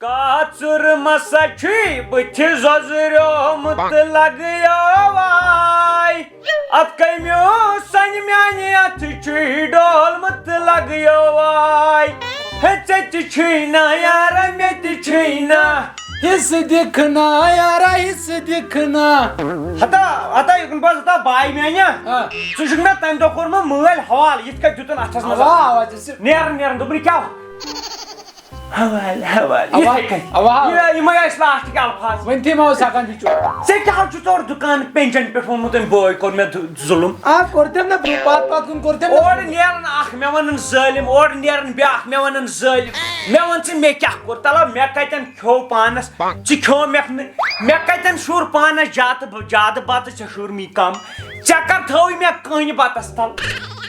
کاچر مسا چھی بچ زوزریومت لگیو وائی ات کمیو سن میانی ات چھی ڈولمت لگیو وائی ہچت چھینا یارا میت چھینا حصہ دکھنا یارا حصہ دکھنا ہتا یکن باز ہتا بائی میانیا ژٕ میں تمہ دۄہ کوٚر مٲلۍ حوالہٕ یِتھ کٔنۍ دیُتُن اتھس منٛز نیران دوٚپُن کیٛاہ حوالہٕ یِمے ٲسۍ لاسٹٕکۍ الفاظ وۄنۍ تہِ ما اوس ہٮ۪کان بِچور ژےٚ کیٛاہ چھُ ژور دُکان پینچن پٮ۪ٹھ ووٚنمُت بٲے کوٚر مےٚ ظُلُم کوٚرتم نا پتہٕ کُن کوٚرتم اورٕ نیران اکھ مےٚ ونان ظٲلِم اورٕ نیران بیٛاکھ مےٚ ونان ظٲلِم مےٚ ووٚن ژٕ مےٚ کیٛاہ کوٚر تلہ مےٚ کتٮ۪ن کھیوٚو پانس ژٕ کھیوٚمکھ نہٕ مےٚ کتٮ۪ن شوٗر پانس زیادٕ بتہٕ ژےٚ شوٗرمٕے کم ژےٚ کر تھٲوٕے مےٚ کٔنۍ بتس تل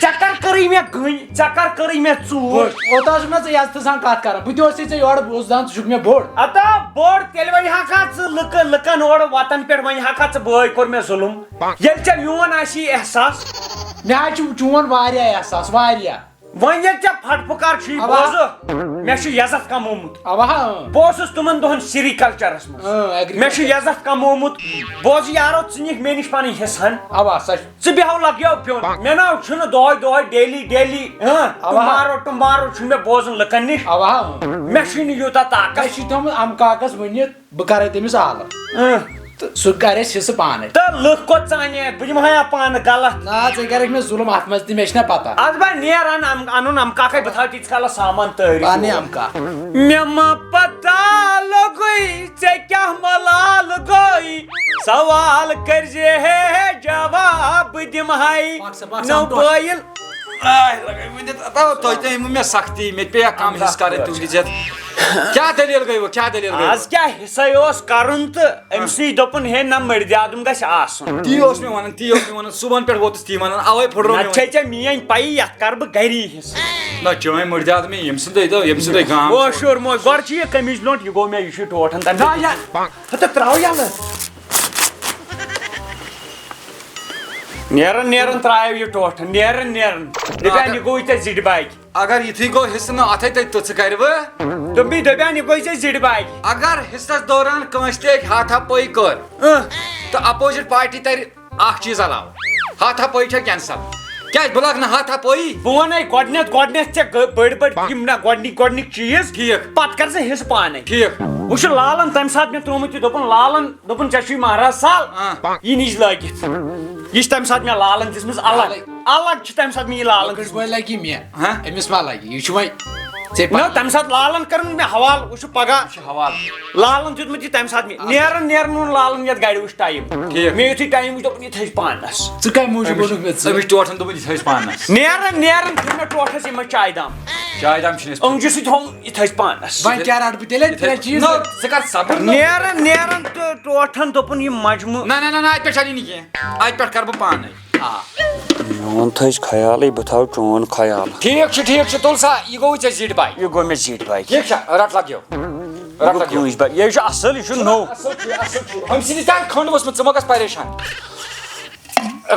ژےٚ کر کٔرٕے مےٚ گٔنۍ ژےٚ کر کٔرٕے مےٚ ژوٗر اوتانۍ چھُکھ نا ژٕ عزتہٕ سان کتھ کران بہٕ تہِ اوسُے ژےٚ یورٕ بہٕ اوسُس دپان ژٕ چھُکھ مےٚ بوٚڑ اتا بوٚڑ تیٚلہِ ونہِ ہکھا ژٕ لُکن اورٕ وتن پٮ۪ٹھ ونہِ ہکھا ژٕ بٲے کوٚر مےٚ ظُلُم ییٚلہِ ژےٚ میون آسی احساس مےٚ حظ چھُ چون واریاہ احساس واریاہ وۄنۍ ییٚلہِ ژےٚ پھٹ پھُکار چھُے بوزٕ مےٚ چھُ عزت کمومُت بہٕ بہٕ اوسُس تِمن دۄہن سِریکلچرس منٛز مےٚ چھُ عزت کمومُت بوزٕ یارو ژٕ نِکھ مےٚ نِش پنٕنۍ حصہٕ ہن ژٕ بیٚہو لگیو پیوٚن مےٚ ناو چھُنہٕ دۄہے ڈیلی ٹُمارو چھُ مےٚ بوزُن لُکن نِش مےٚ چھُے نہٕ یوٗتاہ طاقت اَسہِ چھُ تھوٚمُت اَمہٕ کاکس ؤنِتھ بہٕ کرے تٔمِس آلہٕ تہٕ سُہ کرِ اَسہِ حصہٕ پانے تہٕ لُکھ کوٚت ژانہِ بہٕ دِمہا پانہٕ غلط نا ژےٚ کرکھ مےٚ ظُلُم اتھ منٛز تہِ مےٚ چھنہ پتہ اد بہٕ نیران انُن اَمہٕ کاکے بہٕ تھاو تیٖتِس کالس سامان تٲرِتھ پانے اَمہٕ کاک مےٚ ما پتہ لوٚگُے ژےٚ کیٛاہ ملال گوٚے سوال کٔرزِ ہے جواب بہٕ دِمہے نو بٲیِل مےٚ سختی مےٚ پیٚیا کم حصہٕ کرٕنۍ تُہۍ دِژ کیٛاہ دٔلیٖل گٔے وۄنۍ کیٛاہ دٔلیٖل گٔے آز کیٛاہ حِصے اوس کرُن تہٕ أمسٕے دوٚپُن ہے نہ مٔردیادُم گژھِ آسُن تی اوس مےٚ ونان صُبحن پٮ۪ٹھ ووتُس تی ونان اوے پھُٹرو نتہٕ چھے ژےٚ میٲنۍ پایی یتھ کر بہٕ گری حِصہٕ نہ چٲنۍ مٔردیاد مےٚ ییٚمہِ سُنٛدے گام کٲشُر موج گۄڈٕ چھُ یہِ قمیٖض لونٛٹ یہِ گوٚو مےٚ یہِ چھُ ٹوٹھن تمہِ تراو یلہٕ نیران ترٛایو یہِ ٹوٹھن نیران دپان یہِ گوٚوٕے ژےٚ زِٹھِ باغہِ اگر یِتھُے گوٚو حصہٕ نہٕ اتھے تتہِ تہٕ ژٕ کرِوٕ دپان یہِ گوٚوٕے ژےٚ زِٹھِ باغہِ اگر حصس دوران کٲنٛسہِ تہِ اکہِ ہاتھا پٲے کٔر تہٕ اپوزِٹ پارٹی ترِ اکھ چیٖز علاوٕ ہاتھا پٲے چھےٚ کینسل کیٛازِ بہٕ لاگہٕ نہٕ ہاتھا پٲیی بہٕ ونے گۄڈنیتھ ژےٚ بٔڑۍ یِم نہ گۄڈنِکۍ چیٖز ٹھیٖک پتہٕ کر ژٕ حصہٕ پانے ٹھیٖک وٕچھ لالن تمہِ ساتہٕ مےٚ ترٛوومُت یہِ دوٚپُن لالن دوٚپُن ژےٚ چھُے مہراز سال یہِ نِش لٲگِتھ یہِ چھِ تمہِ ساتہٕ مےٚ لالن دِژمٕژ الگ چھِ تمہِ ساتہٕ مےٚ یہِ لالن لۄکٕٹۍ بٲے لگہِ مےٚ أمِس ما لگہِ یہِ چھُ وۄنۍ نہ تمہِ ساتہٕ لالن کٔرٕن مےٚ حوالہٕ وٕچھ پگاہ حوالہٕ لالن دیُتمُت یہِ تمہِ ساتہٕ مےٚ نیران اوٚن لالن یتھ گرِ وٕچھ ٹایم مےٚ یُتھُے ٹایم وٕچھ دوٚپُن یہِ تھٲیزِ پانس ژٕ کمہِ موٗجوٗب ووٚنُکھ مےٚ تٔمِس ٹوٹھن دوٚپُن یہِ تھٲیزِ پانس نیران دیُت مےٚ ٹوٹھس یِمے چایہِ دام چاے دام چھِنہٕ أنٛگجہِ سۭتۍ ہوٚم یہِ تھٲیزِ پانس وۄنۍ کیٛاہ رٹہٕ بہٕ تیٚلہِ ترٛےٚ چیٖز ژٕ کر صبر نیران تہٕ ٹوٹھن دوٚپُن یہِ مجمہٕ نہ اتہِ پٮ۪ٹھ چلی نہٕ کینٛہہ اتہِ پٮ۪ٹھ کرٕ بہٕ پانے میون تھٲیزِ خیالٕے بہٕ تھاوٕ چون خیال ٹھیٖک چھُ تُل سا یہِ گوٚوُے ژےٚ زِٹھِ باغہِ یہِ گوٚو مےٚ زِٹھِ باغہِ ٹھیٖک چھا رٹ لگیو یہِ چھُ اصٕل یہِ چھُ نوٚو أمۍ سٕنٛدِ تانۍ کھٔنٛڈ ؤژھمٕژ ژٕ مہ گژھ پریشان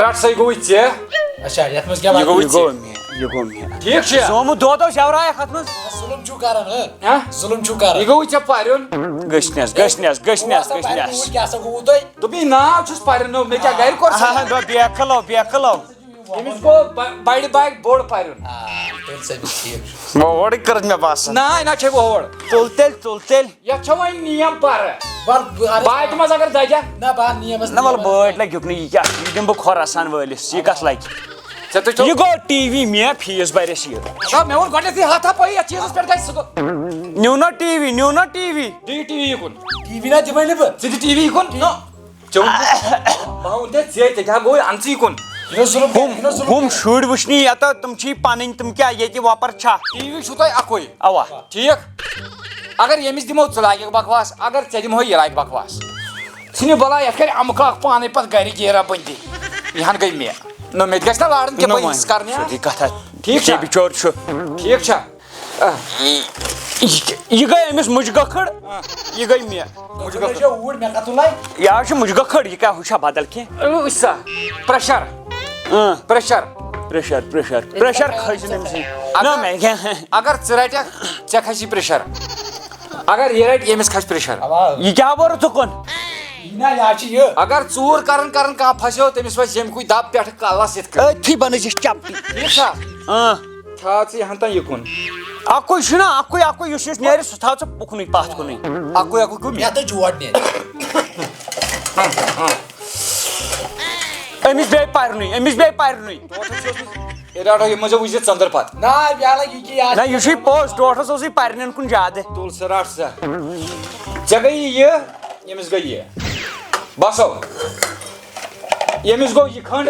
رٹ سا یہِ گوٚوُے ژےٚ اچھا یتھ منٛز کیٛاہ یہِ گوٚو مےٚ ٹھیٖک چھُ سومُت دۄد اوس یورایکھ اتھ منٛز ظُلُم چھُو کران ظُلُم چھُو کران یہِ گوٚوُے ژےٚ پرُن گٔژھنس کیٛاہ سا گوٚوُ تۄہہِ دوٚپُے ناو چھُس پرنو مےٚ کیٛاہ گرِ کوٚر بیکھلو أمِس گوٚو بڑِ باغہِ بوٚڑ پرُن ووڑٕے کٔرٕتھ مےٚ باسان نہ چھے ووڑ تُل تیٚلہِ یتھ چھےٚ وۄنۍ نیم پرٕ باٹہِ منٛز اگر دگیکھ نہ بہٕ نیمس نہ ولہٕ بٲٹۍ لگہِ یُکنُے یہِ کیٛاہ یہِ دِمہٕ بہٕ خۄراسان وٲلِس یہِ کتھ لگہِ یہِ گوٚو ٹی وی مےٚ فیٖس برٮ۪س یہِ مےٚ ووٚن گۄڈنیتھٕے ہاتھا پٲیی یتھ چیٖزس پٮ۪ٹھ گژھِ سُہ نیوٗ نا ٹی وی دِ ٹی وی یِکُن ٹی وی نہ دِمے نہٕ بہٕ ژٕ دِ ٹی وی یِکُن بہٕ ووٚن ژےٚ کیٛاہ گوٚو اَن ژٕ یِکُن ہُم شُرۍ وٕچھنہِ یتہٕ تِم چھِی پنٕنۍ تِم کیٛاہ ییٚتہِ وۄپر چھا ٹی وی چھُو تۄہہِ اکُے اوا ٹھیٖک اگر ییٚمِس دِمو ژٕ لاگکھ بکواس اگر ژےٚ دِمہوے یہِ لاگہِ بکواس ژھٕنہِ بلاے یتھ کرِ اَمہٕ کاک پانے پتہٕ گرِ گیرا بٔنٛدی یہِ ہن گٔے مےٚ نہ مےٚ تہِ گژھِ نہ لارُن کینٛہہ بہٕ یِژھ کرنہِ کتھا ٹھیٖک چھا بِچور چھُ ٹھیٖک چھا یہِ گٔے أمِس مُجہِ گٔکھٕڑ یہِ گٔے مےٚ اوٗرۍ مےٚ کتھ تُلے یہِ حظ چھُ مُجہِ گٔکھٕڑ یہِ کیٛاہ ہُہ چھا بدل کینٛہہ وٕچھ سا پریشر پریشر کھسہِ نہٕ أمِس اگر ژٕ رٹکھ ژےٚ کھسی پریشر اگر یہ رٹ ییٚمِس کھسہِ پریشر یہ کیا بور ژُکُن اگر ژوٗر کران کانٛہہ پھسیو تٔمِس وَسہِ ییٚمہِ دب پٮ۪ٹھٕ کلس یِتھ کٔنۍ أتھی بنٲیِس یہِ چپٹی ٹھیٖک چھا تھاو ژٕ یہِ ہن تانۍ یِکُن اکُے چھُنا اکُے یُس نیرِ سُہ تھاو ژٕ اُکنُے پتھ کُنُے اکُے گوٚو مےٚ أمِس بیٚیہِ پرنُے رٹو یہِ منٛزٕ وٕچھِ ژٔنٛدٕر پتہٕ نہ یہِ چھُے پوٚز ٹوٹھس اوسُے پرنٮ۪ن کُن زیادٕ تُل سا رٹ سا ژےٚ گٔیی یہِ ییٚمِس گٔے یہِ بسو ییٚمِس گوٚو یہِ کھنٛڈ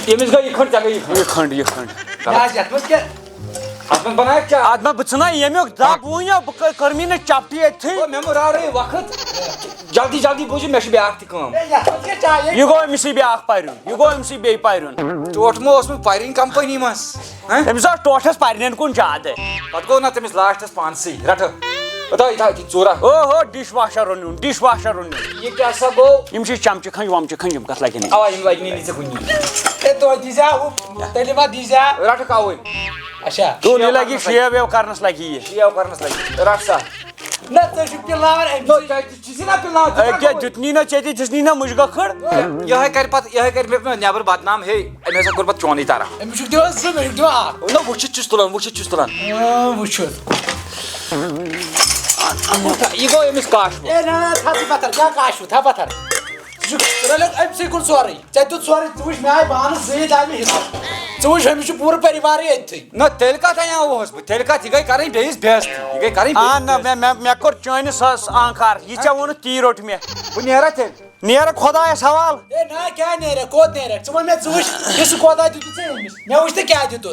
ییٚمِس گٔے یہِ کھنٛڈ ژےٚ گٔے یہِ کھنٛڈ اتھ منٛز بنایکھ چا ادٕ ما بہٕ ژھٕنہٕ ییٚمیُک دب وٕنیو بہٕ کٔرمٕے نہٕ چپٹی أتھی مےٚ مُراورے وقت جلدی بوٗزِو مےٚ چھِ بیٛاکھ تہِ کٲم یہِ گوٚو أمِسٕے بیٛاکھ پرُن یہِ گوٚو أمِسٕے بیٚیہِ پرُن ٹوٹھ ما اوسمُت پرٕنۍ کمپٔنی منٛز أمِس اوس ٹوٹھس پرنٮ۪ن کُن زیادٕ پتہٕ گوٚو نہ تٔمِس لاسٹس پانسٕے رٹہٕ یہِ ژوٗرا اوہو ڈِش واشر روٚنُن یہِ کیٛاہ سا گوٚو یِم چھِ چمچہِ کھنٛج ومچہِ کھنٛج یِم کتھ لگن اوا یِم لگنٕے نہٕ ژےٚ کُنی رٹکھ اَوٕے تُل یہِ لگی شیو ویو کرنس لگی یہِ شیو کرنس لگہِ رٹ سا أکیاہ دیُتنی نہ ژےٚ تہِ دِژنی نہ مُجہِ گٔکھٕڑ یِہے کرِ مےٚ نیبر بدنام ہے أمۍ ہسا کوٚر پتہٕ چونٕے طرح نہ وٕچھِتھ چھُس تُلان یہِ گوٚو أمِس کاشوٕ نہ تیٚلہِ کتھ انیاوُہس بہٕ تیٚلہِ کتھ یہِ گٔے کرٕنۍ بیٚیِس بےٚعزتی نہ مےٚ کوٚر چٲنِس آنکار یہِ ژےٚ ووٚنُتھ تی روٚٹ مےٚ بہٕ نیرا تیٚلہِ نیرٕ خۄدایس حوال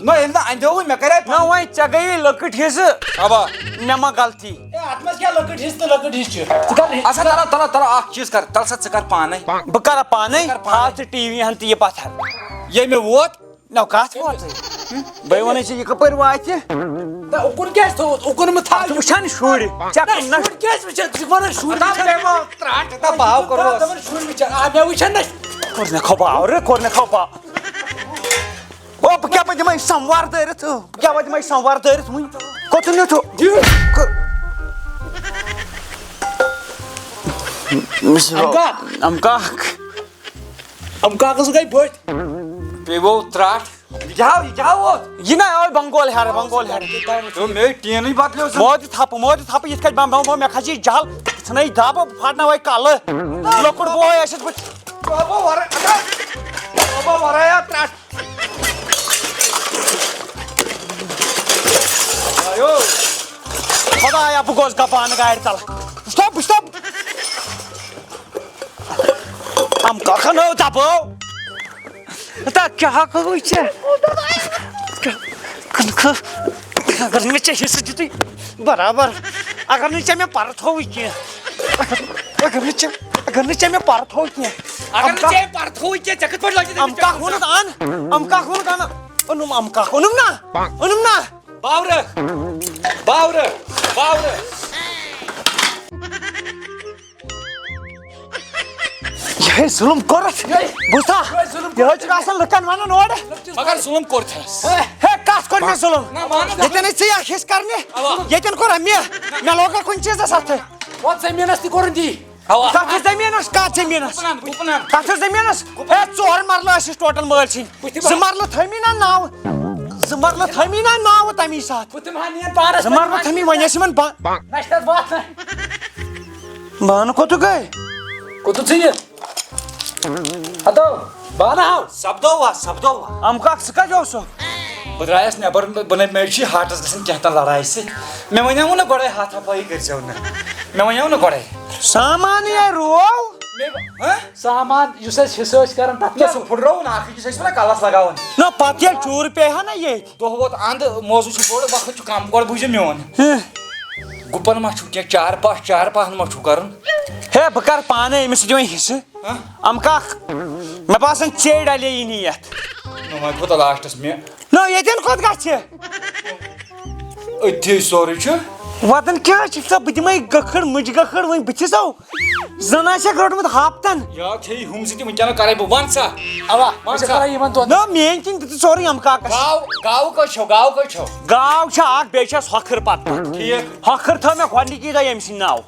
نہ ییٚلہِ نہٕ اندیووٕے مےٚ کرے نہ وۄنۍ ژےٚ گٔیی لۄکٕٹ حصہٕ اوا مےٚ ما غلطی اچھا تلو اکھ چیٖز کر تل سا ژٕ کر پانے بہٕ کرا پانے تھاو ژٕ ٹی وی ہن تہِ یہِ پتھر ییٚمہِ ووت نہ کتھ واتٕے بہٕ ونے ژےٚ یہِ کپٲرۍ واتہِ ژٕ وٕچھان شُرۍ کوٚر مےٚ کھوٚپاو او بہٕ کیٛاہ دِمے سموار دٲرِتھ وٕنۍ کوٚت نیُتھُ بیٚیہِ گوٚو ترٛٹھ یہِ کیٛاہ ووت یہِ نہ اوے بنگول ہیرٕ مےٚ ٹیٖنٕے بدلیو موتہِ تھپہٕ یِتھ کٔنۍ بمبو مےٚ کھسہِ جل ژھٕنَے دب بہٕ پھاٹناوے کلہٕ لۄکُٹ بوے آسٮ۪س بہٕ خۄدایا بہٕ گوس گپان گاڑِ تل سٹاپ ام کھنو دبو کیٛاہ گوٚوُے ژےٚ اگر نہٕ مےٚ ژےٚ حصہٕ دِتُے برابر اگر نہٕ ژےٚ مےٚ پرٕ تھووُے کینٛہہ اگر نہٕ ژےٚ مےٚ پرٕ تھوو کینٛہہ ام کاکھ ووٚنُتھ ان اوٚنُم ام کاکھ اوٚنُم نا باورٕ یِہے ظُلم کوٚرُتھ بوٗزتھا یِہے چھُکھ آسان لُکن ونان اورٕ مگر ظُلم کوٚرتھَس ہے کتھ کوٚر مےٚ ظُلم ییٚتٮ۪ن ژٕ یہِ حِصہٕ کرنہِ ییٚتٮ۪ن کوٚرا مےٚ لوگا کُنہِ چیٖزس اَتھٕ کتھ زٔمیٖنس کتھ زٔمیٖنس ہے 4 مرلہٕ ٲسِس ٹوٹل مٲلۍ سٕنٛدۍ 2 مرلہٕ تھٲیمی نا ناوٕ تمی ساتہٕ 2 مرلہٕ تھٲیمی وۄنۍ ٲسۍ یِمن بانہٕ کوٚتُک گٔے سپدو ام کاکھ ژٕ کتہِ اوسُکھ بہٕ درٛایس نٮ۪بر مےٚ چھُ ہاٹس گژھان کینٛہہ تام لڑایہِ سۭتۍ مےٚ وَنیو نہٕ گۄڈے ہاتھا پایی کٔرزیو نہٕ مےٚ وَنیو نہٕ گۄڈے سامان یے روو سامان یُس أسۍ حِصہٕ ٲسۍ کران تتھ سُہ پھٕٹرووُن اکھ أکِس ٲسۍ نا کلس لگاوان نہ پتہٕ ییٚلہِ چوٗر پیٚیہِ ہا نا ییٚتہِ دۄہ ووت اند موضوٗع چھُ بوٚڑ وقت چھُ کم گۄڈٕ بوٗزِو میون گُپن ما چھُو کینٛہہ چار پاہن ما چھُو کرُن ہے بہٕ کرٕ پانے أمِس سۭتۍ وۄنۍ حِصہٕ ام کاکھ مےٚ باسان ژے ڈلے نہٕ یتھ وۄنۍ کوٗتاہ لاسٹس مےٚ نہ ییٚتٮ۪ن کوٚت گژھِ أتھی سورُے چھُ وَدن کیٛاہ چھُ بہٕ دِمے گٔکھٕڑ مُجہِ گٔکھٕڑ وۄنۍ بٕتھِسو زنا چھکھ روٚٹمُت ہاپتن یا ٹھیٖک ہُم سۭتۍ وٕنکٮ۪ن کرے بہٕ وَن سا اوا وَن ژےٚ سا کَرے یِمن دۄن نہ میٲنۍ کِنۍ دِتہٕ سورُے اَمہٕ کاکَس گاو کٔژ چھو گاو کٔژ چھو گاو چھِ اکھ بیٚیہِ چھس ہۄکھٕر پتہٕ ٹھیٖک ہۄکھٕر تھٲو مےٚ گۄڈنِکی دۄہ ییٚمہِ سٕنٛدۍ ناو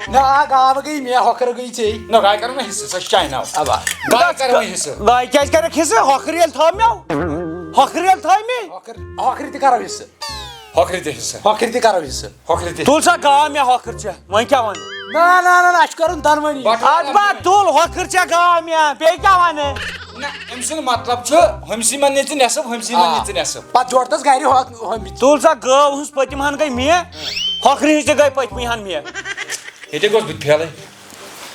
نہ گاو گٔے مےٚ ہۄکھر گٔے ژےٚ نہ گاے کرو نہ حصہٕ سۄ چھِ چانہِ ناو اوا گاے کرو وۄنۍ حصہٕ گاے کیٛازِ کَرٮ۪کھ حِصہٕ ہۄکھٕر ییٚلہِ تھٲو مےٚ ہۄکھٕر ییٚلہِ تھٲے مےٚ ہۄکھرِ تہِ کرو حصہٕ ہۄکھرِ تہِ حصہٕ ہۄکھرِ تہِ کرو حصہٕ ہۄکھرِ تہِ تُل سا گاو مےٚ ہۄکھٕر چھےٚ وۄنۍ کیٛاہ وَنہٕ نہ اَسہِ چھُ کَرُن دۄنوٕنی اَدٕ با تُل ہۄکھٕر چھےٚ گاو مےٚ بیٚیہِ کیٛاہ وَنہٕ نہ أمۍ سُنٛد مطلب چھُ ہُمسٕے منٛز نہِ ژٕ نٮ۪صٕف ہُمسٕے منٛز نہِ ژٕ نٮ۪صٕف پتہٕ جوڑتس گرِ ہۄمِتۍ تُل سا گٲو ہٕنٛز پٔتِم ہن گٔے مےٚ ہۄکھرِ ہٕنٛز تہِ گٔے پٔتمہِ ہن مےٚ ییٚتے گوٚژھ بہٕ پھیلٕے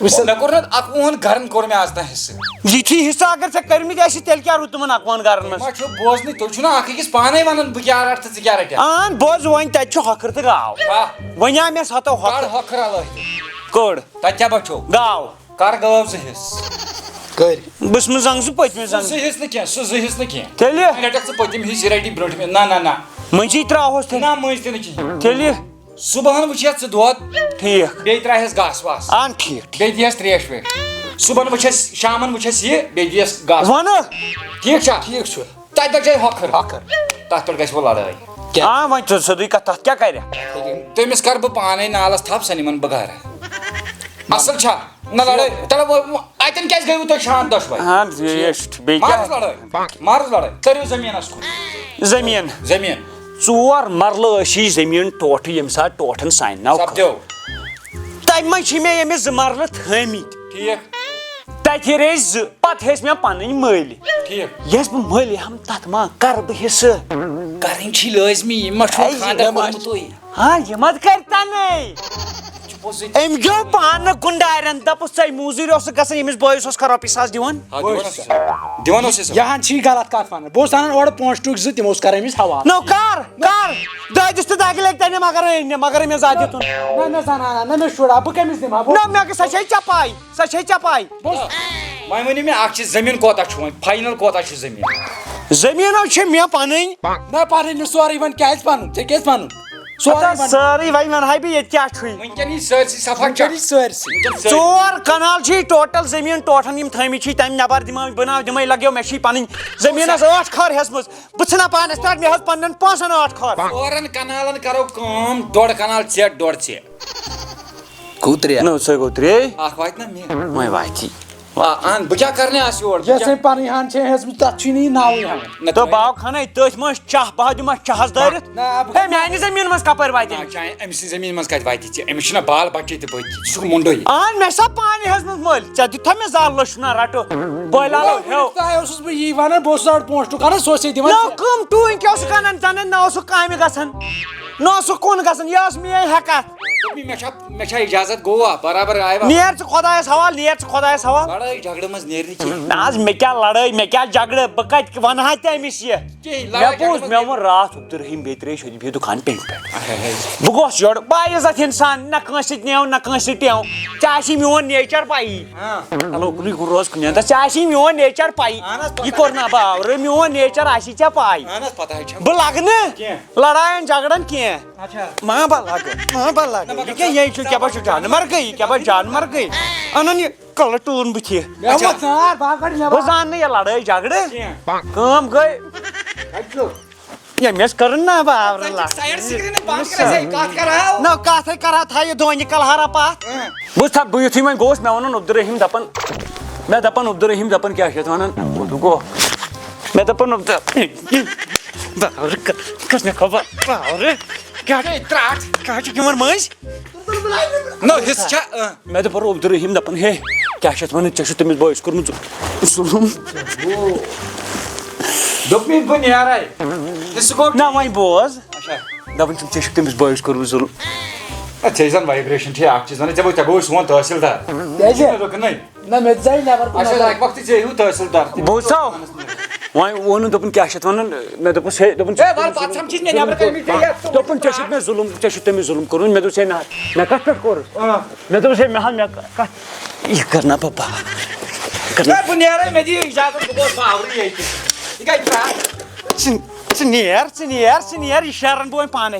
مےٚ کوٚر نہ 51 گرن کوٚر مےٚ آز تام حصہٕ یِتھی حِصہٕ اگر ژےٚ کٔرمٕتۍ آسی تیٚلہِ کیٛاہ روٗد تِمن 51 گرن منٛز ما چھُ بوزنٕے تُہۍ چھُو نہ اکھ أکِس پانے ونان بہٕ کیٛاہ رٹہٕ تہٕ ژٕ کیٛاہ رٹکھ اہن بوز وۄنۍ تتہِ چھُ ہۄکھٕر تہٕ گاو وۄنۍ آو مےٚ سَتو کڑ ہۄکھر ہۄکھر علاحدٕ کٔڑ تتہِ کیٛاہ بچو گاو کر گٲو 2 حصہٕ کٔرۍ بہٕ چھُس زنٛگ سُہ پٔتمہِ سُہ زنٛگ 2 حصہٕ نہٕ کینٛہہ سُہ 2 حصہٕ نہٕ کینٛہہ تیٚلہِ رٹکھ ژٕ پٔتِم حصہٕ رٹی برٛونٛٹھمہِ نہ مٔنٛزی ترٛاوہوس تیٚلہِ نہ مٔنٛزۍ تہِ نہٕ کِہیٖنۍ تیٚلہِ صُبحن وٕچھتھ ژٕ دۄد ٹھیٖک بیٚیہِ ترٛایہس گاسہٕ واسہٕ اہن ٹھیٖک بیٚیہِ دِیَس تریش ویش صُبحن وٕچھس شامن وٕچھس یہِ بیٚیہِ دِیَس گاسہٕ وَنہٕ ٹھیٖک چھا ٹھیٖک چھُ تتہِ بچے ہۄکھر ہۄکھر تتھ پٮ۪ٹھ گژھِ وۄنۍ لڑٲے آ وۄنۍ ژٕ سیٚودُے کتھ تتھ کیٛاہ کرِ تٔمِس کر بہٕ پانے نالس تھپھ سۄ نِمن بہٕ گرٕ اصل چھا نہ لڑٲے چلو اتٮ۪ن کیٛازِ گٔیوٕ تُہۍ شام دۄشوے اہن بیٚیہِ مارٕس کیٛاہ لڑٲے مارٕس لڑٲے تٔرِو زٔمیٖنس کُن زٔمیٖن زٔمیٖن 4 مرلہٕ ٲسی زٔمیٖن ٹوٹھٕ ییٚمہِ ساتہٕ ٹوٹھن سانہِ ناو سپدیو تمہِ منٛز چھِ مےٚ ییٚمِس 2 مرلہٕ تھٲمٕتۍ ٹھیٖک تتہِ ہیٚرے 2 پتہٕ ہیٚژ مےٚ پنٕنۍ مٔلۍ ٹھیٖک یۄس بہٕ مٔلۍ ہم تتھ ما کرٕ بہٕ حِصہٕ کرٕنۍ چھی لٲزمی یہِ ما چھُ خانٛدر کوٚرمُتٕے ہاں یہِ مت کرِ تنے أمۍ گیو پانہٕ گُنڈارٮ۪ن دپُس ژے موٗزوٗرۍ اوسُکھ گژھان ییٚمِس بٲیِس اوس رۄپیہِ ساس دِوان دِوان اوس یہِ ہن چھی غلط کتھ ونان بہٕ اوسُس انان اورٕ پونٛسہٕ ٹُکۍ 2 تِمو اوس کران أمِس حوالہٕ نو کر دٲدِس تہٕ دگہِ لگہِ تنہِ مگر مےٚ زیادٕ دِتُن نہ مےٚ زنان نہ مےٚ شُرا بہٕ کٔمِس دِمہٕ ہا نہ مےٚ سۄ چھے ژےٚ پاے وۄنۍ ؤنِو مےٚ اکھ چیٖز زٔمیٖن کوتاہ چھُ وۄنۍ فاینل کوتاہ چھُ زٔمیٖن زٔمیٖنو چھِ مےٚ پنٕنۍ نہ پنٕنۍ نہٕ سورُے وۄنۍ کیازِ پنُن ژےٚ کیازِ پنُن سٲرٕے وۄنۍ ونہاے بہٕ ییٚتہِ کیٛاہ چھُے وٕنکٮ۪ن یی سٲرسٕے صفا سٲرسٕے 4 کنال چھِ ٹوٹل زٔمیٖن ٹوٹھن یِم تھٲمٕتۍ چھِ تمہِ نٮ۪بر دِمے لگیو مےٚ چھِ پنٕنۍ زٔمیٖنس 8 کھٲر ہیٚژمٕژ بہٕ ژھٕنا پانس پٮ۪ٹھ مےٚ ہیوٚت پننٮ۪ن پونٛسن 8 کھٲر 4 کنالن کرو کٲم 1.5 کنال ژےٚ 1.5 ژےٚ گوٚو 3 نو سۄ گوٚو 3 اکھ واتہِ نہ مےٚ وۄنۍ واتی اہن بہٕ کیٛاہ کرنہِ آسہٕ یور یۄس أمۍ پنٕنۍ ہن چھےٚ ہیٚژمٕژ تتھ چھُے نہٕ یہِ ناوٕے ہٮ۪وان تہٕ باو خانے تٔتھۍ منٛز چاہ بہٕ دِمس چاہس دٲرِتھ ہے میانہِ زٔمیٖن منٛز کپٲرۍ واتہِ أمۍ سٕنٛزِ زٔمیٖن منٛز کتہِ واتہِ ژےٚ أمِس چھُنہ بال بچے تہِ پٔتۍ ژٕ چھُکھ مُنڈٕے اہن مےٚ چھا پانہٕ ہیٚژمٕژ مٔلۍ ژےٚ دِتھا مےٚ زال لٔچھُنا رٹہٕ بٲلالو ہیو تۄہہِ اوسُس بہٕ یی ونان بہٕ اوسُس اورٕ پونٛسہٕ ٹُک انان سُہ اوس ییٚتہِ نو دِوان کٕم ٹوٗنۍ کیٛاہ اوسُکھ انان ژٕ نہ اوسُکھ کامہِ گژھان نہ اوسُکھ کُن گژھان یہِ ٲس میٲنۍ ہٮ۪کتھ مےٚ چھا اِجازت گوٚوا برابر آیوا نیر ژٕ خۄدایس حوالہٕ نیر ژٕ خۄدایس حوالہٕ لڑٲے جھگڑٕ منٛز نیرِ نہٕ کینٛہہ نہ حظ مےٚ کیٛاہ لڑٲے مےٚ کیٛاہ جگڑٕ بہٕ کتہِ ونہٕ ہا تہِ أمِس یہِ مےٚ بوٗز مےٚ ووٚن راتھ عبدالرحیٖم بیٚیہِ ترٛٲیِو سیٚودُے بِہِو دُکان پٮ۪نٛگ پٮ۪ٹھ بہٕ گوٚژھ یورٕ باعزت انسان نہ کٲنٛسہِ سۭتۍ نیو نہ کٲنٛسہِ سۭتۍ ٹیو ژےٚ آسی میون نیچر پایی چلو کُنُے کُن روز کُنہِ اندس ژےٚ آسی میون نیچر پایی یہِ کوٚر نا بہٕ آورٕ میون نیچر آسی ژےٚ پاے بہٕ لگہٕ نہٕ لڑاین جگڑن کینٛہہ ما بہٕ لگہٕ یہِ کیٛاہ یہِ چھُ کیٛاہ بہٕ چھُ جانور گٔے کیٛاہ بہٕ جانور گٔے انان یہِ کلہٕ ٹوٗن بٕتھِ بہٕ زانہٕ نہٕ یہِ لڑٲے جگڑٕ کٲم گٔے ییٚمِس کٔرٕن نا باورٕ نہ کتھے کرہا تھا یہِ دونہِ کلہارا پتھ بہٕ یُتھُے وۄنۍ گوٚوُس مےٚ ووٚنُن عبدالرحیٖم دپان مےٚ دپان عبدالرحیٖم دپان کیٛاہ چھِ یتھ ونان گوٚو مےٚ دپان باورٕ کٔژ مےٚ خبر باورٕ کیٛاہ چھُکھ یِوان مٔنٛزۍ مےٚ دوٚپ عبدالرحیٖم دپان ہے کیٛاہ چھِ یتھ ونان ژےٚ چھُتھ تٔمِس بٲیِس کوٚرمُت ظُلُم نہ وۄنۍ بوز دپان چھُم ژےٚ چھُکھ تٔمِس بٲیِس کوٚرمُت ظُلُم ژےٚ زن وایبریشن چھے اکھ چیٖز ونان ژےٚ گوٚو سون تحصیٖلدار نہ مےٚ ژاے نٮ۪بر وقتہٕ ژےٚ ہیوٗ تحصیٖلدار بوٗزژا وۄنۍ ووٚنُن دوٚپُن کیٛاہ چھِ یتھ ونان مےٚ دوٚپُس ہے دوٚپُن دوٚپُن ژےٚ چھُتھ مےٚ ظُلُم ژےٚ چھُتھ تٔمِس ظُلُم کوٚرمُت مےٚ دوٚپُس ہے نہ مےٚ کتھ پٮ۪ٹھ کوٚرُس مےٚ دوٚپُس ہے مےٚ حظ مےٚ کتھ یہِ کر نا بہٕ بہٕ نیرے مےٚ دِیِو اِجازت بہٕ گوٚوُس باورٕے ییٚتہِ یہِ کتہِ ژٕ نیر یہِ شیرن بہٕ وۄنۍ پانے